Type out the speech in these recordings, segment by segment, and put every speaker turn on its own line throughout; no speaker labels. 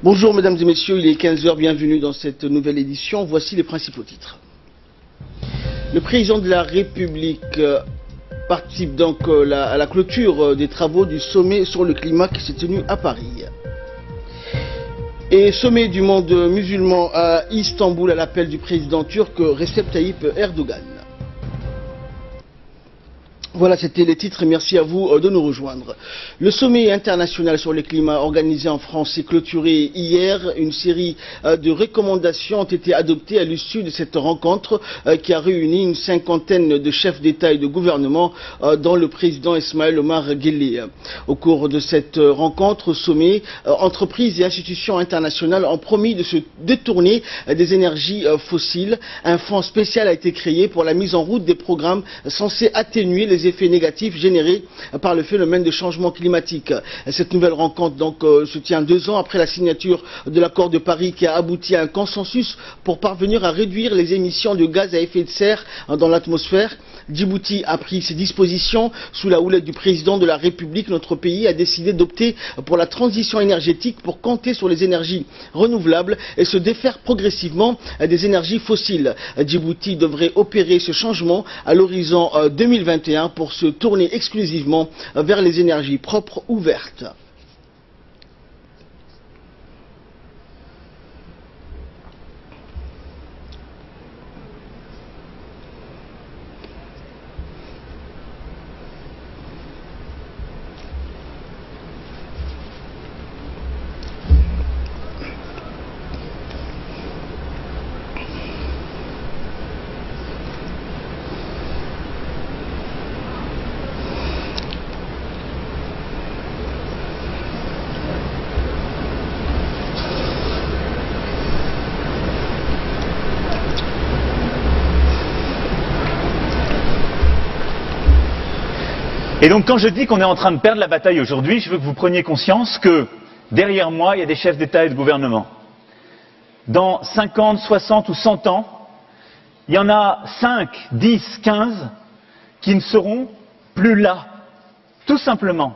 Bonjour mesdames et messieurs, il est 15 h, bienvenue dans cette nouvelle édition. Voici les principaux titres. Le président de la République participe donc à la clôture des travaux du sommet sur le climat qui s'est tenu à Paris. Et sommet du monde musulman à Istanbul à l'appel du président turc Recep Tayyip Erdogan. Voilà, c'était les titres et merci à vous de nous rejoindre. Le sommet international sur le climat organisé en France s'est clôturé hier. Une série de recommandations ont été adoptées à l'issue de cette rencontre qui a réuni une cinquantaine de chefs d'État et de gouvernement dont le président Ismaël Omar Guelleh. Au cours de cette rencontre au sommet, entreprises et institutions internationales ont promis de se détourner des énergies fossiles. Un fonds spécial a été créé pour la mise en route des programmes censés atténuer les effets négatifs générés par le phénomène de changement climatique. Cette nouvelle rencontre donc se tient 2 ans après la signature de l'accord de Paris qui a abouti à un consensus pour parvenir à réduire les émissions de gaz à effet de serre dans l'atmosphère. Djibouti a pris ses dispositions sous la houlette du président de la République. Notre pays a décidé d'opter pour la transition énergétique pour compter sur les énergies renouvelables et se défaire progressivement des énergies fossiles. Djibouti devrait opérer ce changement à l'horizon 2021 pour se tourner exclusivement vers les énergies propres ou vertes.
Et donc quand je dis qu'on est en train de perdre la bataille aujourd'hui, je veux que vous preniez conscience que derrière moi, il y a des chefs d'État et de gouvernement. Dans 50, 60 ou 100 ans, il y en a 5, 10, 15 qui ne seront plus là. Tout simplement.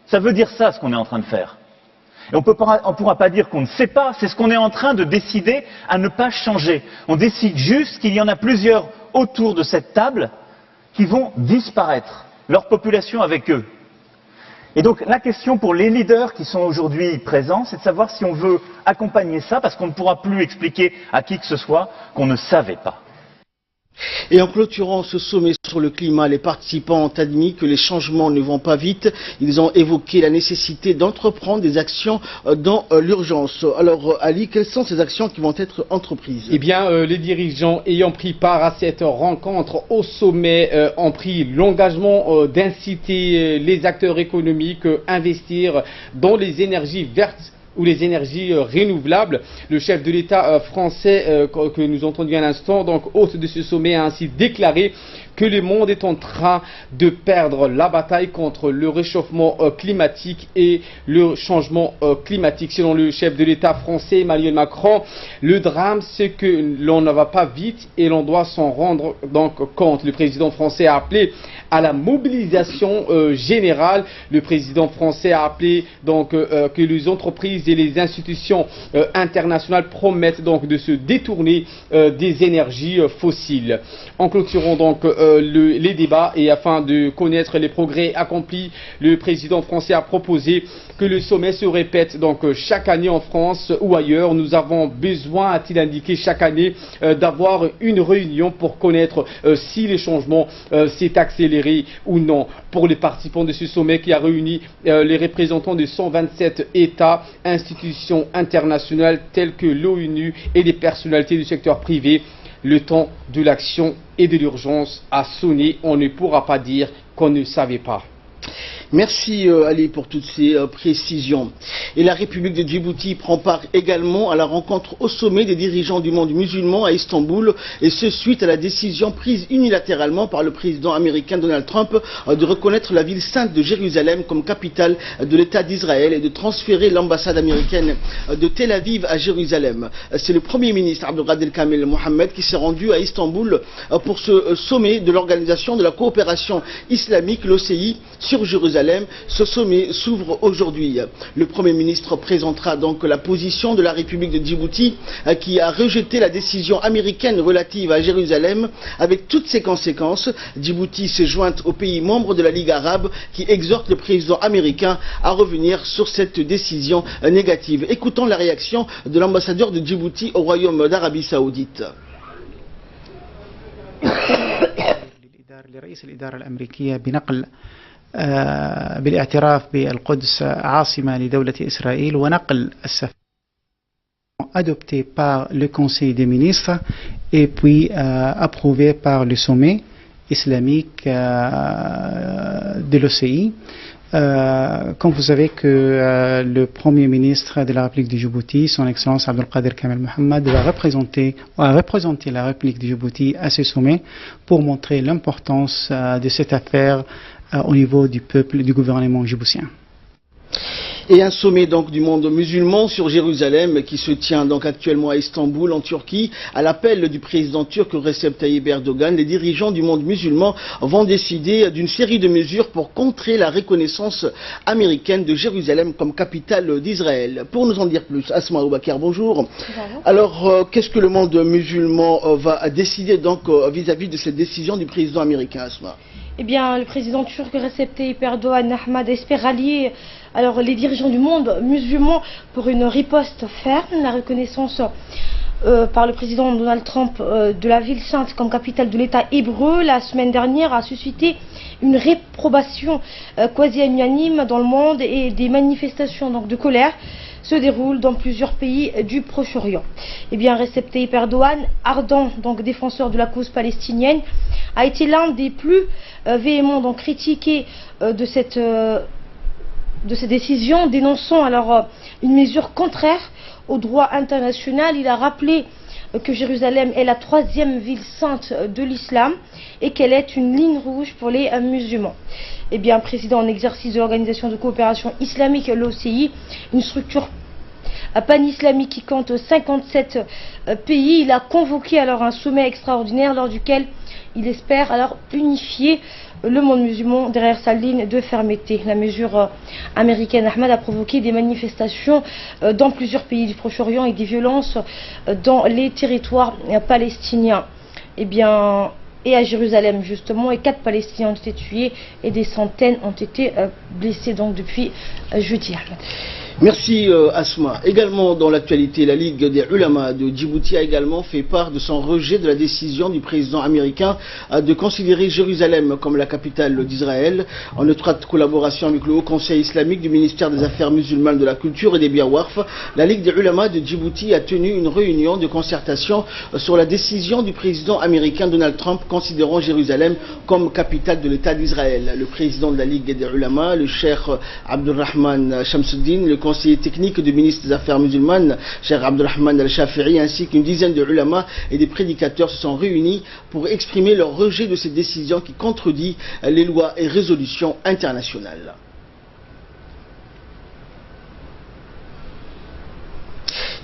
Ça veut dire ça, ce qu'on est en train de faire. Et on ne pourra pas dire qu'on ne sait pas, c'est ce qu'on est en train de décider à ne pas changer. On décide juste qu'il y en a plusieurs autour de cette table qui vont disparaître. Leur population avec eux. Et donc la question pour les leaders qui sont aujourd'hui présents, c'est de savoir si on veut accompagner ça, parce qu'on ne pourra plus expliquer à qui que ce soit qu'on ne savait pas.
Et en clôturant ce sommet sur le climat, les participants ont admis que les changements ne vont pas vite. Ils ont évoqué la nécessité d'entreprendre des actions dans l'urgence. Alors Ali, quelles sont ces actions qui vont être entreprises?
Eh bien, les dirigeants ayant pris part à cette rencontre au sommet ont pris l'engagement d'inciter les acteurs économiques à investir dans les énergies vertes ou les énergies renouvelables. Le chef de l'État français que nous entendions à l'instant, donc hôte de ce sommet, a ainsi déclaré que le monde est en train de perdre la bataille contre le réchauffement climatique et le changement climatique. Selon le chef de l'État français Emmanuel Macron, le drame c'est que l'on ne va pas vite et l'on doit s'en rendre donc compte. Le président français a appelé à la mobilisation générale. Le président français a appelé donc que les entreprises et les institutions internationales promettent donc de se détourner des énergies fossiles. En clôturant donc les débats et afin de connaître les progrès accomplis, le président français a proposé que le sommet se répète donc chaque année en France ou ailleurs. Nous avons besoin, a-t-il indiqué, chaque année d'avoir une réunion pour connaître si les changements s'est accéléré ou non. Pour les participants de ce sommet qui a réuni les représentants de 127 États, institutions internationales telles que l'ONU et des personnalités du secteur privé, le temps de l'action et de l'urgence a sonné. On ne pourra pas dire qu'on ne savait pas.
Merci Ali pour toutes ces précisions. Et la République de Djibouti prend part également à la rencontre au sommet des dirigeants du monde musulman à Istanbul, et ce suite à la décision prise unilatéralement par le président américain Donald Trump de reconnaître la ville sainte de Jérusalem comme capitale de l'État d'Israël et de transférer l'ambassade américaine de Tel Aviv à Jérusalem. C'est le Premier ministre Abdelkader Kamel Mohamed qui s'est rendu à Istanbul pour ce sommet de l'Organisation de la coopération islamique, l'OCI, sur Jérusalem. Jérusalem. Ce sommet s'ouvre aujourd'hui. Le Premier ministre présentera donc la position de la République de Djibouti qui a rejeté la décision américaine relative à Jérusalem avec toutes ses conséquences. Djibouti s'est jointe aux pays membres de la Ligue arabe qui exhortent le président américain à revenir sur cette décision négative. Écoutons la réaction de l'ambassadeur de Djibouti au Royaume d'Arabie Saoudite.
لرئيس الإدارة الأمريكية بنقل بالاعتراف بالقدس عاصمة لدولة إسرائيل ونقل السفارة adopté par le Conseil des ministres et puis approuvé par le sommet islamique de l'OCI. Comme vous savez que le Premier ministre de la République de Djibouti, son Excellence Abdelkader Kamel Mohamed, a représenté la République de Djibouti à ce sommet pour montrer l'importance de cette affaire au niveau du peuple et du gouvernement djiboutien.
Et un sommet donc du monde musulman sur Jérusalem qui se tient donc actuellement à Istanbul en Turquie. À l'appel du président turc Recep Tayyip Erdogan, les dirigeants du monde musulman vont décider d'une série de mesures pour contrer la reconnaissance américaine de Jérusalem comme capitale d'Israël. Pour nous en dire plus, Asma Oubakar, bonjour. Bonjour. Alors, qu'est-ce que le monde musulman va décider donc vis-à-vis de cette décision du président américain, Asma?
Eh bien, le président turc Recep Tayyip Erdogan espère rallier les dirigeants du monde musulman pour une riposte ferme. La reconnaissance par le président Donald Trump de la ville sainte comme capitale de l'État hébreu la semaine dernière a suscité une réprobation quasi unanime dans le monde et des manifestations donc, de colère se déroulent dans plusieurs pays du Proche-Orient. Eh bien, Recep Tayyip Erdogan, ardent donc défenseur de la cause palestinienne, a été l'un des plus véhéments donc critiqués de cette décision, dénonçant une mesure contraire au droit international. Il a rappelé que Jérusalem est la troisième ville sainte de l'islam et qu'elle est une ligne rouge pour les musulmans. Eh bien, président en exercice de l'Organisation de coopération islamique, l'OCI, une structure pan-islamique qui compte 57 pays, il a convoqué un sommet extraordinaire lors duquel il espère unifier le monde musulman derrière sa ligne de fermeté. La mesure américaine Ahmad a provoqué des manifestations dans plusieurs pays du Proche-Orient et des violences dans les territoires palestiniens. Eh bien, et à Jérusalem justement, et 4 Palestiniens ont été tués et des centaines ont été blessés donc depuis jeudi.
Merci Asma. Également dans l'actualité, la Ligue des Ulama de Djibouti a également fait part de son rejet de la décision du président américain de considérer Jérusalem comme la capitale d'Israël. En étroite collaboration avec le Haut Conseil islamique du ministère des Affaires musulmanes, de la Culture et des Biens Waqf, la Ligue des Ulama de Djibouti a tenu une réunion de concertation sur la décision du président américain Donald Trump considérant Jérusalem comme capitale de l'État d'Israël. Le président de la Ligue des Ulama, le cheikh Abdulrahman Shamsuddin, le conseiller technique du ministre des Affaires musulmanes, Cheikh Abdulrahman al-Shafi'i, ainsi qu'une dizaine de ulama et des prédicateurs se sont réunis pour exprimer leur rejet de cette décision qui contredit les lois et résolutions internationales.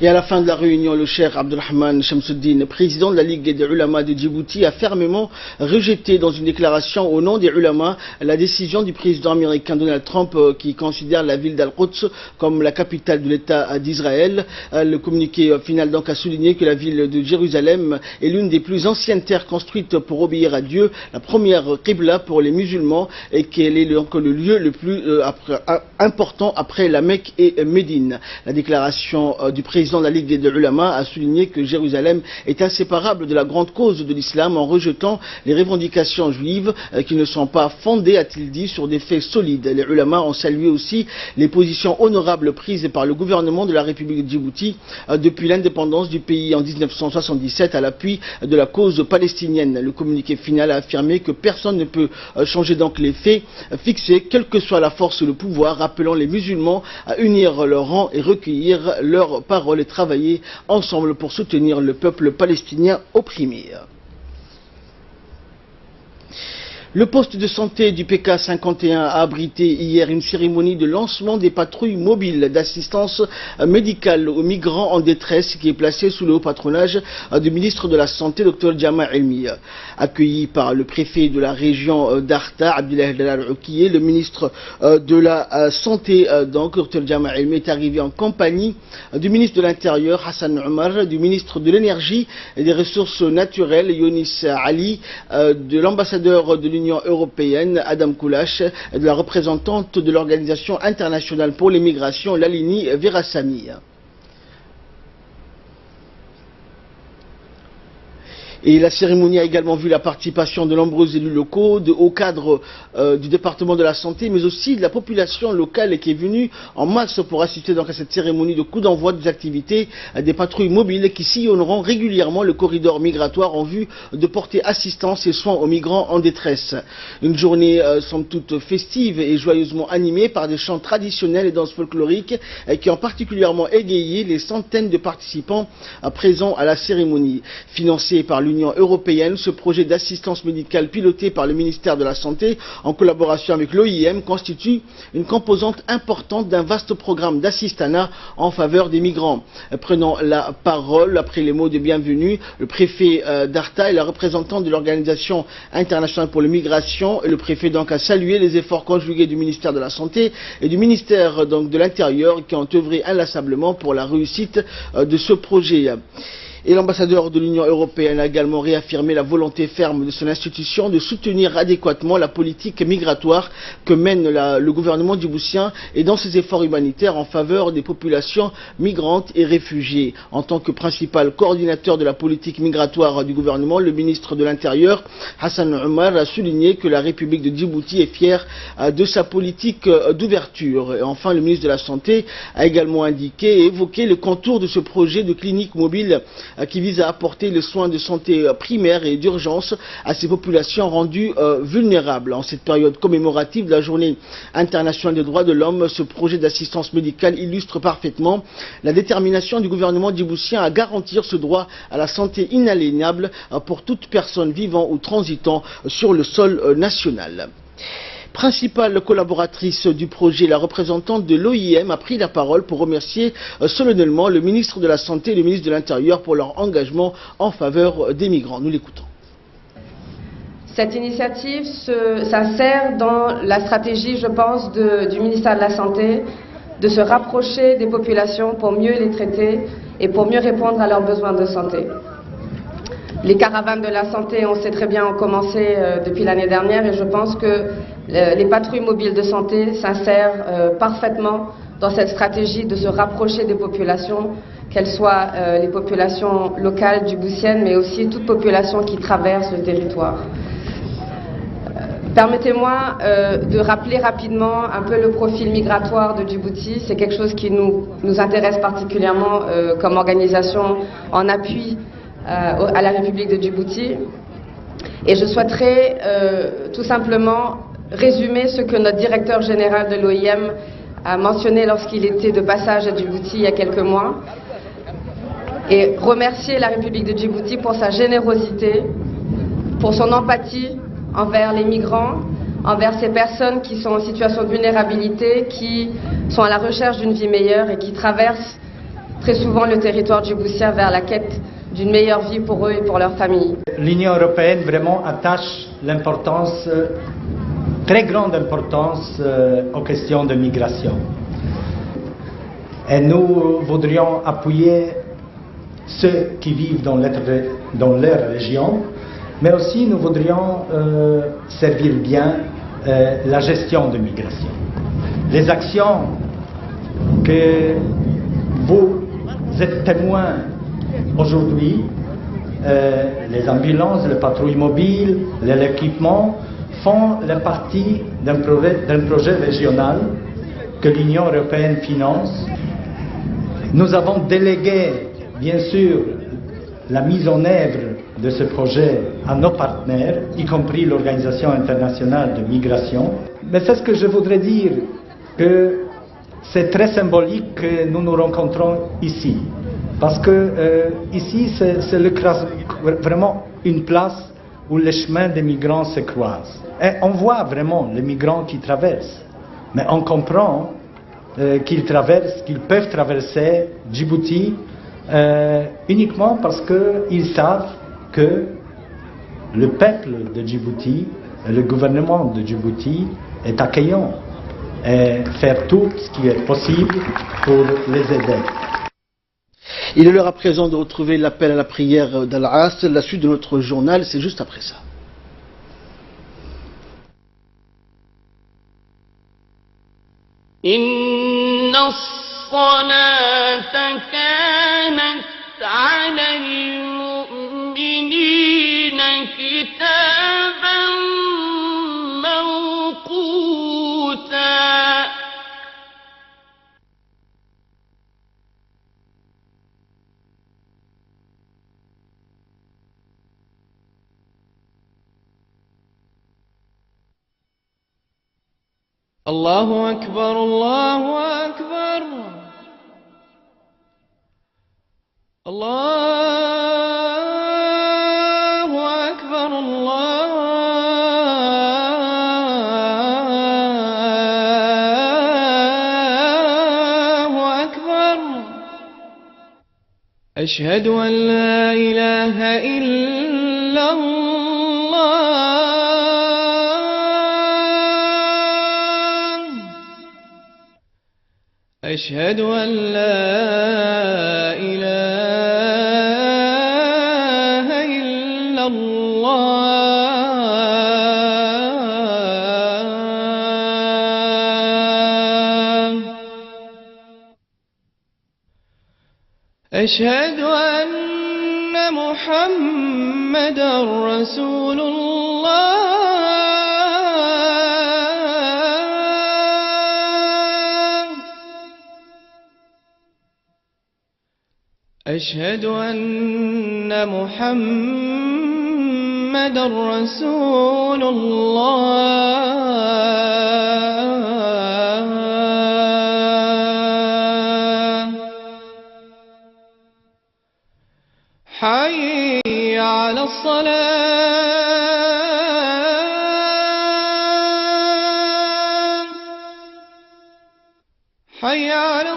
Et à la fin de la réunion, le cheikh Abdulrahman Shamsuddin, président de la Ligue des Ulama de Djibouti, a fermement rejeté dans une déclaration au nom des Ulama la décision du président américain Donald Trump qui considère la ville d'Al-Quds comme la capitale de l'État d'Israël. Le communiqué final donc a souligné que la ville de Jérusalem est l'une des plus anciennes terres construites pour obéir à Dieu, la première qibla pour les musulmans, et qu'elle est donc le lieu le plus important après la Mecque et Médine. La déclaration du président de la Ligue des Ulama a souligné que Jérusalem est inséparable de la grande cause de l'islam en rejetant les revendications juives qui ne sont pas fondées, a-t-il dit, sur des faits solides. Les ulama ont salué aussi les positions honorables prises par le gouvernement de la République de Djibouti depuis l'indépendance du pays en 1977 à l'appui de la cause palestinienne. Le communiqué final a affirmé que personne ne peut changer donc les faits fixés, quelle que soit la force ou le pouvoir, rappelant les musulmans à unir leurs rangs et recueillir leurs paroles et travailler ensemble pour soutenir le peuple palestinien opprimé. Le poste de santé du PK 51 a abrité hier une cérémonie de lancement des patrouilles mobiles d'assistance médicale aux migrants en détresse qui est placée sous le haut patronage du ministre de la Santé, Dr Jama Elmi. Accueilli par le préfet de la région d'Arta, Abdullah Al-Oukiye, le ministre de la Santé, donc Dr Jama Elmi, est arrivé en compagnie du ministre de l'Intérieur, Hassan Omar, du ministre de l'Énergie et des Ressources naturelles, Younis Ali, de l'ambassadeur de l'Union européenne, Adam Koulash, et de la représentante de l'Organisation internationale pour les migrations, Lalini Verassami. Et la cérémonie a également vu la participation de nombreux élus locaux, de hauts cadres du département de la santé, mais aussi de la population locale qui est venue en masse pour assister donc à cette cérémonie de coup d'envoi des activités des patrouilles mobiles qui sillonneront régulièrement le corridor migratoire en vue de porter assistance et soins aux migrants en détresse. Une journée somme toute festive et joyeusement animée par des chants traditionnels et danses folkloriques qui ont particulièrement égayé les centaines de participants présents à la cérémonie. Financée par l'Union européenne, ce projet d'assistance médicale piloté par le ministère de la Santé en collaboration avec l'OIM constitue une composante importante d'un vaste programme d'assistanat en faveur des migrants. Prenant la parole après les mots de bienvenue, le préfet d'Arta et la représentante de l'Organisation internationale pour les migrations, et le préfet donc a salué les efforts conjugués du ministère de la Santé et du ministère donc de l'Intérieur qui ont œuvré inlassablement pour la réussite de ce projet. Et l'ambassadeur de l'Union européenne a également réaffirmé la volonté ferme de son institution de soutenir adéquatement la politique migratoire que mène le gouvernement djiboutien et dans ses efforts humanitaires en faveur des populations migrantes et réfugiées. En tant que principal coordinateur de la politique migratoire du gouvernement, le ministre de l'Intérieur, Hassan Omar, a souligné que la République de Djibouti est fière de sa politique d'ouverture. Et enfin, le ministre de la Santé a également indiqué et évoqué le contour de ce projet de clinique mobile qui vise à apporter les soins de santé primaires et d'urgence à ces populations rendues vulnérables. En cette période commémorative de la Journée internationale des droits de l'homme, ce projet d'assistance médicale illustre parfaitement la détermination du gouvernement djiboutien à garantir ce droit à la santé inaliénable pour toute personne vivant ou transitant sur le sol national. Principale collaboratrice du projet, la représentante de l'OIM a pris la parole pour remercier solennellement le ministre de la Santé et le ministre de l'Intérieur pour leur engagement en faveur des migrants. Nous l'écoutons.
Cette initiative s'insère dans la stratégie, je pense, du ministère de la Santé de se rapprocher des populations pour mieux les traiter et pour mieux répondre à leurs besoins de santé. Les caravanes de la santé, on sait très bien, ont commencé depuis l'année dernière et je pense que les patrouilles mobiles de santé s'insèrent parfaitement dans cette stratégie de se rapprocher des populations, qu'elles soient les populations locales djiboutiennes, mais aussi toute population qui traverse le territoire. Permettez-moi de rappeler rapidement un peu le profil migratoire de Djibouti. C'est quelque chose qui nous intéresse particulièrement comme organisation en appui à la République de Djibouti. Et je souhaiterais tout simplement résumer ce que notre directeur général de l'OIM a mentionné lorsqu'il était de passage à Djibouti il y a quelques mois, et remercier la République de Djibouti pour sa générosité, pour son empathie envers les migrants, envers ces personnes qui sont en situation de vulnérabilité, qui sont à la recherche d'une vie meilleure et qui traversent très souvent le territoire djiboutien vers la quête d'une meilleure vie pour eux et pour leurs familles.
L'Union européenne vraiment attache l'importance, très grande importance aux questions de migration. Et nous voudrions appuyer ceux qui vivent dans leur région, mais aussi nous voudrions servir bien la gestion de migration. Les actions que vous êtes témoins aujourd'hui, les ambulances, les patrouilles mobiles, l'équipement, font la partie d'un projet régional que l'Union européenne finance. Nous avons délégué, bien sûr, la mise en œuvre de ce projet à nos partenaires, y compris l'Organisation internationale de migration. Mais c'est ce que je voudrais dire, que c'est très symbolique que nous nous rencontrons ici. Parce que ici, c'est vraiment une place où les chemins des migrants se croisent. Et on voit vraiment les migrants qui traversent, mais on comprend qu'ils peuvent traverser Djibouti uniquement parce qu'ils savent que le peuple de Djibouti, le gouvernement de Djibouti est accueillant et faire tout ce qui est possible pour les aider.
Il est l'heure à présent de retrouver l'appel à la prière d'Al-Asr. La suite de notre journal, c'est juste après ça.
Inna as-salata kanat 'ala al-mu'minina kitaban mawquta. الله أكبر الله أكبر الله أكبر الله أكبر أشهد أن لا إله إلا الله أشهد أن لا إله إلا الله أشهد أن محمدا رسول الله أشهد أن محمدا رسول الله حي على الصلاة حي على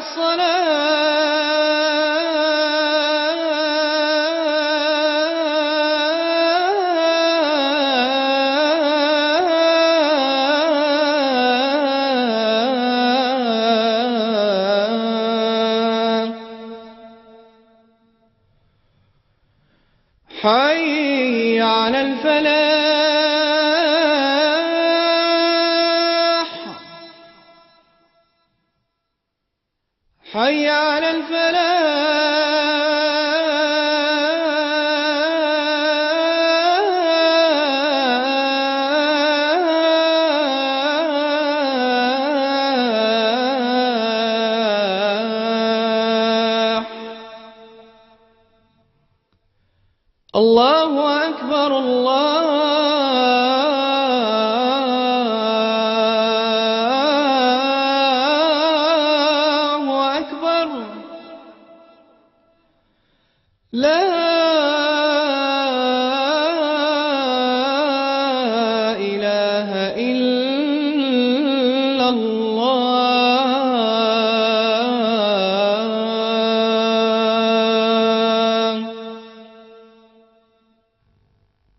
حي على الفلاح حي على الفلاح الله أكبر الله أكبر لا إله إلا الله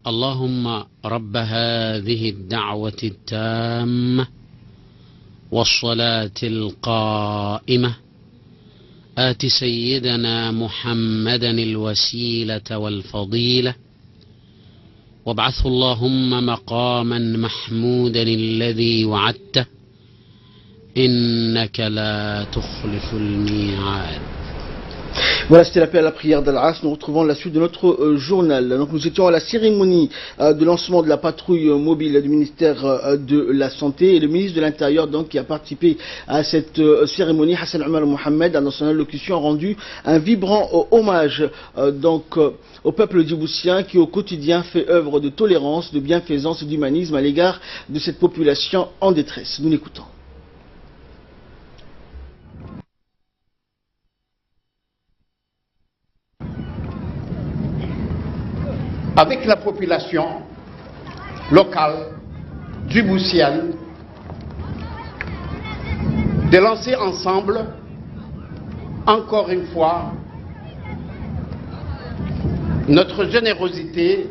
اللهم رب هذه الدعوة التامة والصلاة القائمة آت سيدنا محمدا الوسيلة والفضيلة وابعثه اللهم مقاما محمودا الذي وعدته إنك لا تخلف الميعاد.
Voilà, c'était l'appel à la prière d'Al-Asr. Nous retrouvons la suite de notre journal. Donc, nous étions à la cérémonie de lancement de la patrouille mobile du ministère de la Santé et le ministre de l'Intérieur donc qui a participé à cette cérémonie, Hassan Omar Mohamed, dans son allocution, a rendu un vibrant hommage au peuple djiboutien qui au quotidien fait œuvre de tolérance, de bienfaisance et d'humanisme à l'égard de cette population en détresse. Nous l'écoutons.
Avec la population, locale djiboutienne de lancer ensemble, encore une fois, notre générosité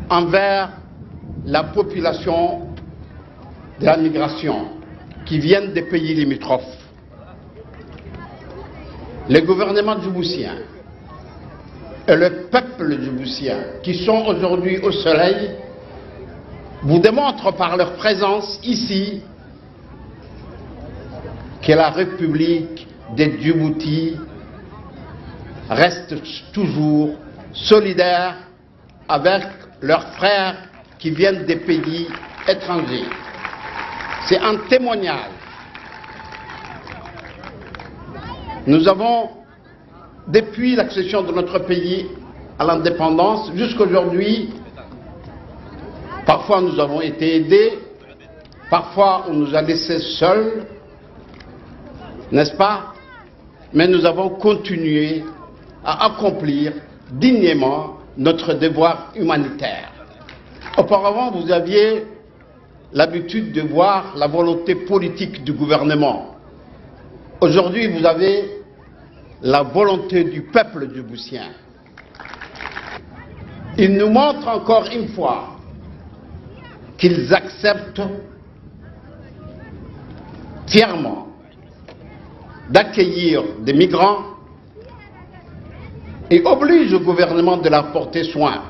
envers la population de la migration qui viennent des pays limitrophes. Le gouvernement djiboutien et le peuple djiboutien qui sont aujourd'hui au soleil vous démontrent par leur présence ici que la République de Djibouti reste toujours solidaire avec leurs frères qui viennent des pays étrangers. C'est un témoignage. Nous avons, depuis l'accession de notre pays à l'indépendance jusqu'à aujourd'hui, parfois nous avons été aidés, parfois on nous a laissés seuls, n'est-ce pas? Mais nous avons continué à accomplir dignement notre devoir humanitaire. Auparavant, vous aviez l'habitude de voir la volonté politique du gouvernement. Aujourd'hui, vous avez la volonté du peuple djiboutien. Ils nous montrent encore une fois qu'ils acceptent fièrement d'accueillir des migrants et obligent le gouvernement de leur porter soin.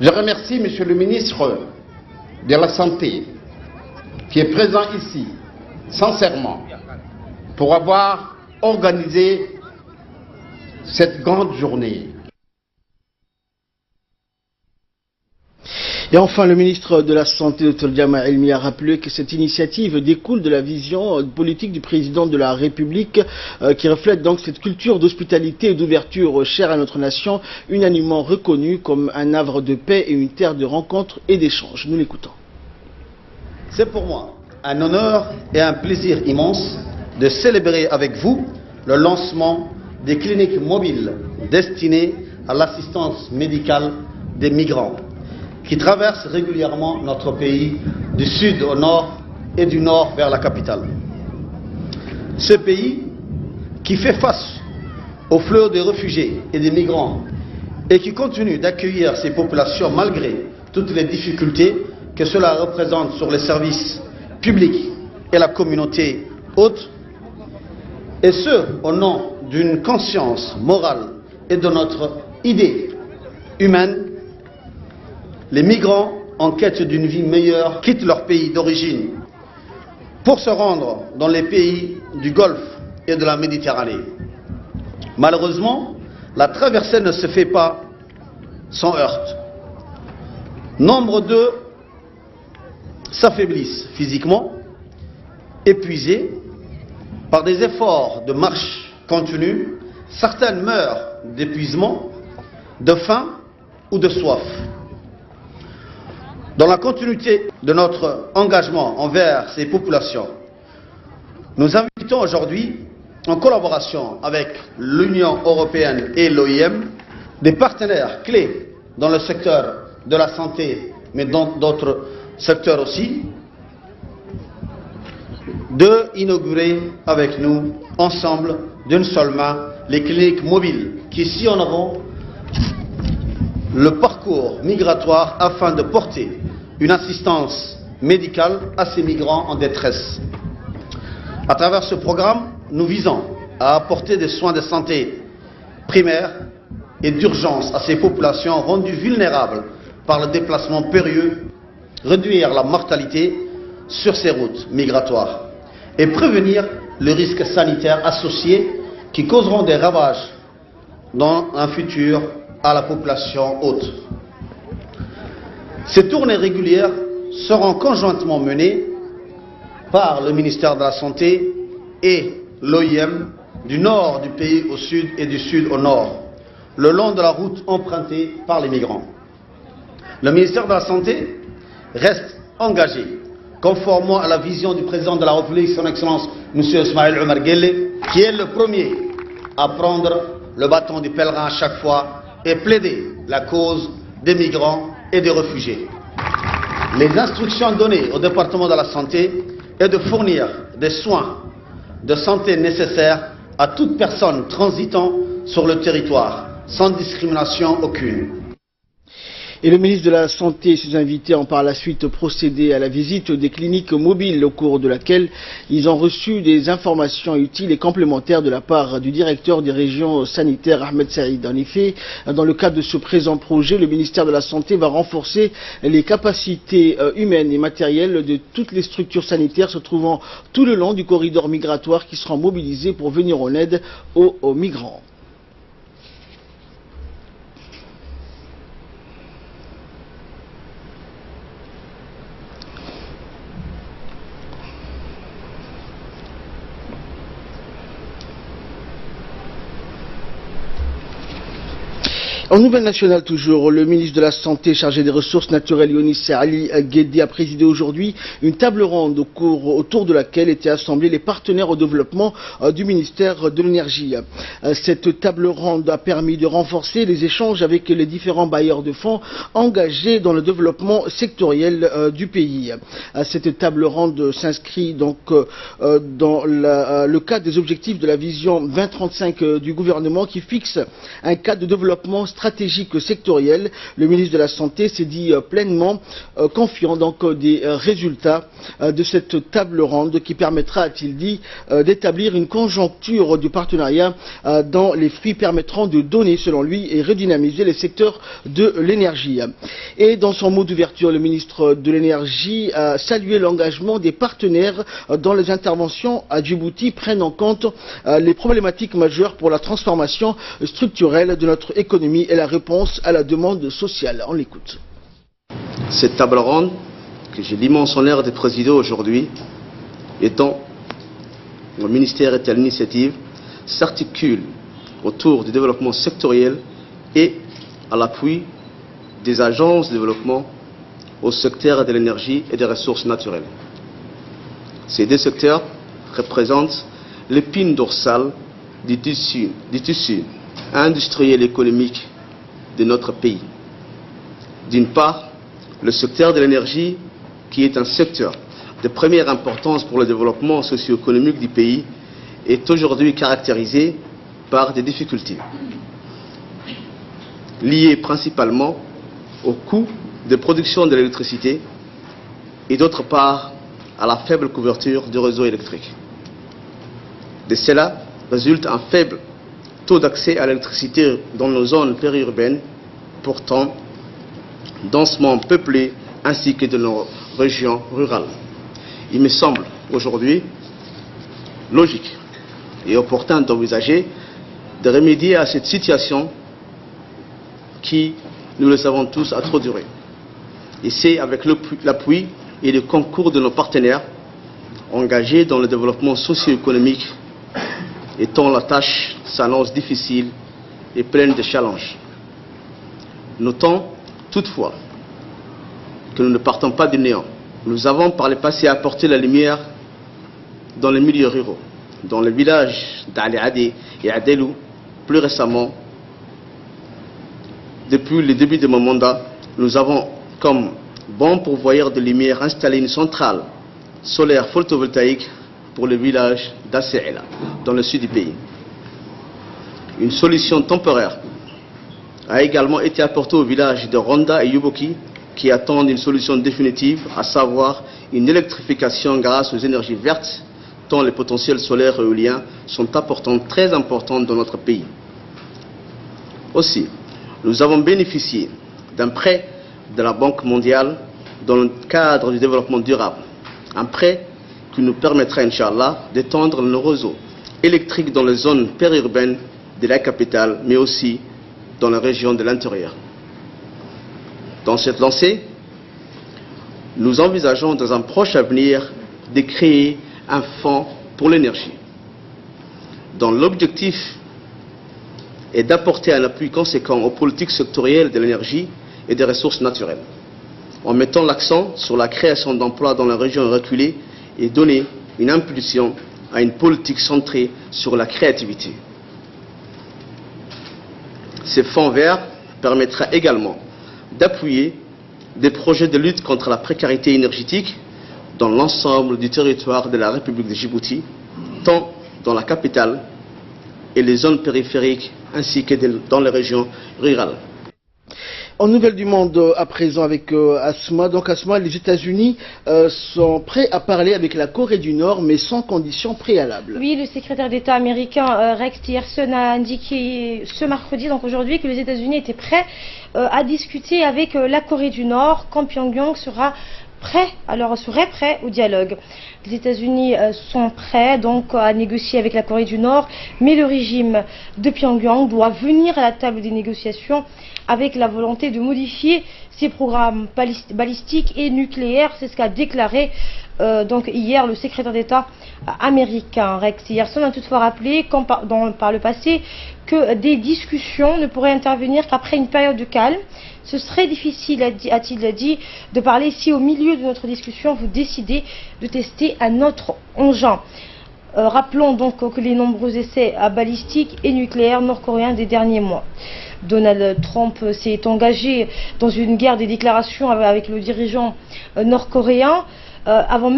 Je remercie Monsieur le ministre de la Santé qui est présent ici, sincèrement, pour avoir organisé cette grande journée.
Et enfin, le ministre de la Santé, Dr Djama Elmi, a rappelé que cette initiative découle de la vision politique du président de la République qui reflète donc cette culture d'hospitalité et d'ouverture chère à notre nation, unanimement reconnue comme un havre de paix et une terre de rencontres et d'échanges. Nous l'écoutons.
C'est pour moi un honneur et un plaisir immense de célébrer avec vous le lancement des cliniques mobiles destinées à l'assistance médicale des migrants qui traversent régulièrement notre pays du sud au nord et du nord vers la capitale. Ce pays qui fait face au flot des réfugiés et des migrants et qui continue d'accueillir ces populations malgré toutes les difficultés que cela représente sur les services publics et la communauté haute, et ce au nom d'une conscience morale et de notre idée humaine. Les migrants en quête d'une vie meilleure quittent leur pays d'origine pour se rendre dans les pays du Golfe et de la Méditerranée. Malheureusement, la traversée ne se fait pas sans heurts. Nombre d'eux s'affaiblissent physiquement, épuisés par des efforts de marche continue. Certaines meurent d'épuisement, de faim ou de soif. Dans la continuité de notre engagement envers ces populations, nous invitons aujourd'hui, en collaboration avec l'Union européenne et l'OIM, des partenaires clés dans le secteur de la santé, mais dans d'autres secteurs aussi, d'inaugurer avec nous, ensemble, d'une seule main, les cliniques mobiles qui sillonneront le parcours migratoire afin de porter une assistance médicale à ces migrants en détresse. À travers ce programme, nous visons à apporter des soins de santé primaires et d'urgence à ces populations rendues vulnérables par le déplacement périlleux, réduire la mortalité sur ces routes migratoires et prévenir le risque sanitaire associé qui causeront des ravages dans un futur à la population haute. Ces tournées régulières seront conjointement menées par le ministère de la Santé et l'OIM du nord du pays au sud et du sud au nord, le long de la route empruntée par les migrants. Le ministère de la Santé reste engagé, conformément à la vision du président de la République, son Excellence M. Ismaël Omar Guelleh, qui est le premier à prendre le bâton du pèlerin à chaque fois et plaider la cause des migrants et des réfugiés. Les instructions données au département de la santé est de fournir des soins de santé nécessaires à toute personne transitant sur le territoire, sans discrimination aucune.
Et le ministre de la Santé et ses invités ont par la suite procédé à la visite des cliniques mobiles au cours de laquelle ils ont reçu des informations utiles et complémentaires de la part du directeur des régions sanitaires Ahmed Saïd. En effet, dans le cadre de ce présent projet, le ministère de la Santé va renforcer les capacités humaines et matérielles de toutes les structures sanitaires se trouvant tout le long du corridor migratoire qui seront mobilisées pour venir en aide aux migrants. En nouvelle nationale toujours, le ministre de la Santé chargé des ressources naturelles Younis Ali Guédi a présidé aujourd'hui une table ronde autour de laquelle étaient assemblés les partenaires au développement du ministère de l'Énergie. Cette table ronde a permis de renforcer les échanges avec les différents bailleurs de fonds engagés dans le développement sectoriel du pays. Cette table ronde s'inscrit donc dans le cadre des objectifs de la vision 2035 du gouvernement qui fixe un cadre de développement stratégique sectoriel. Le ministre de la Santé s'est dit pleinement confiant donc des résultats de cette table ronde qui permettra, a-t-il dit, d'établir une conjoncture du partenariat dont les fruits permettront de donner, selon lui, et redynamiser les secteurs de l'énergie. Et dans son mot d'ouverture, le ministre de l'Énergie a salué l'engagement des partenaires dont les interventions à Djibouti prennent en compte les problématiques majeures pour la transformation structurelle de notre économie et la réponse à la demande sociale. On l'écoute.
Cette table ronde, que j'ai l'immense honneur de présider aujourd'hui, étant le ministère est à l'initiative, s'articule autour du développement sectoriel et à l'appui des agences de développement au secteur de l'énergie et des ressources naturelles. Ces deux secteurs représentent l'épine dorsale du tissu industriel et économique de notre pays. D'une part, le secteur de l'énergie, qui est un secteur de première importance pour le développement socio-économique du pays, est aujourd'hui caractérisé par des difficultés liées principalement au coût de production de l'électricité et d'autre part à la faible couverture du réseau électrique. De cela résulte un faible taux d'accès à l'électricité dans nos zones périurbaines, pourtant densément peuplées, ainsi que dans nos régions rurales. Il me semble aujourd'hui logique et opportun d'envisager de remédier à cette situation qui, nous le savons tous, a trop duré. Et c'est avec l'appui et le concours de nos partenaires engagés dans le développement socio-économique et dont la tâche s'annonce difficile et pleine de challenges. Notons toutefois que nous ne partons pas du néant. Nous avons par le passé apporté la lumière dans les milieux ruraux, dans les villages d'Ali Adi et Adelou. Plus récemment, depuis le début de mon mandat, nous avons comme bon pourvoyeur de lumière installé une centrale solaire photovoltaïque pour le village d'Asseela, dans le sud du pays. Une solution temporaire a également été apportée au village de Ronda et Yuboki, qui attendent une solution définitive, à savoir une électrification grâce aux énergies vertes, dont les potentiels solaires et éoliens sont très importants dans notre pays. Aussi, nous avons bénéficié d'un prêt de la Banque mondiale dans le cadre du développement durable. Un prêt qui nous permettra, Inch'Allah, d'étendre nos réseaux électriques dans les zones périurbaines de la capitale, mais aussi dans les régions de l'intérieur. Dans cette lancée, nous envisageons dans un proche avenir de créer un fonds pour l'énergie, dont l'objectif est d'apporter un appui conséquent aux politiques sectorielles de l'énergie et des ressources naturelles, en mettant l'accent sur la création d'emplois dans les régions reculées et donner une impulsion à une politique centrée sur la créativité. Ce fonds vert permettra également d'appuyer des projets de lutte contre la précarité énergétique dans l'ensemble du territoire de la République de Djibouti, tant dans la capitale et les zones périphériques ainsi que dans les régions rurales.
En nouvelle du monde à présent avec Asma. Donc Asma, les États-Unis sont prêts à parler avec la Corée du Nord, mais sans conditions préalables.
Oui, le secrétaire d'État américain Rex Tillerson a indiqué ce mercredi, donc aujourd'hui, que les États-Unis étaient prêts à discuter avec la Corée du Nord quand Pyongyang serait prêt au dialogue. Les États-Unis sont prêts donc à négocier avec la Corée du Nord, mais le régime de Pyongyang doit venir à la table des négociations avec la volonté de modifier ses programmes balistiques et nucléaires. C'est ce qu'a déclaré donc hier le secrétaire d'État américain. Rex Tillerson a toutefois rappelé par le passé que des discussions ne pourraient intervenir qu'après une période de calme. Ce serait difficile, a-t-il dit, de parler si au milieu de notre discussion vous décidez de tester un autre engin. Rappelons donc que les nombreux essais balistiques et nucléaires nord-coréens des derniers mois. Donald Trump s'est engagé dans une guerre des déclarations avec le dirigeant nord-coréen, allant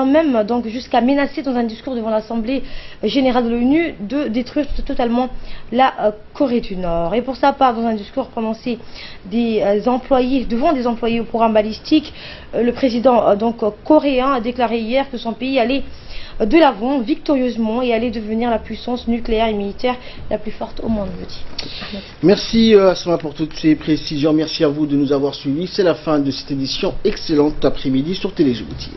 même donc jusqu'à menacer dans un discours devant l'Assemblée générale de l'ONU de détruire totalement la Corée du Nord. Et pour sa part, dans un discours prononcé devant des employés au programme balistique, le président donc coréen a déclaré hier que son pays allait de l'avant victorieusement et allait devenir la puissance nucléaire et militaire la plus forte au monde, je dis.
Merci Asma pour toutes ces précisions. Merci à vous de nous avoir suivis. C'est la fin de cette édition. Excellente après-midi sur Télé Djibouti.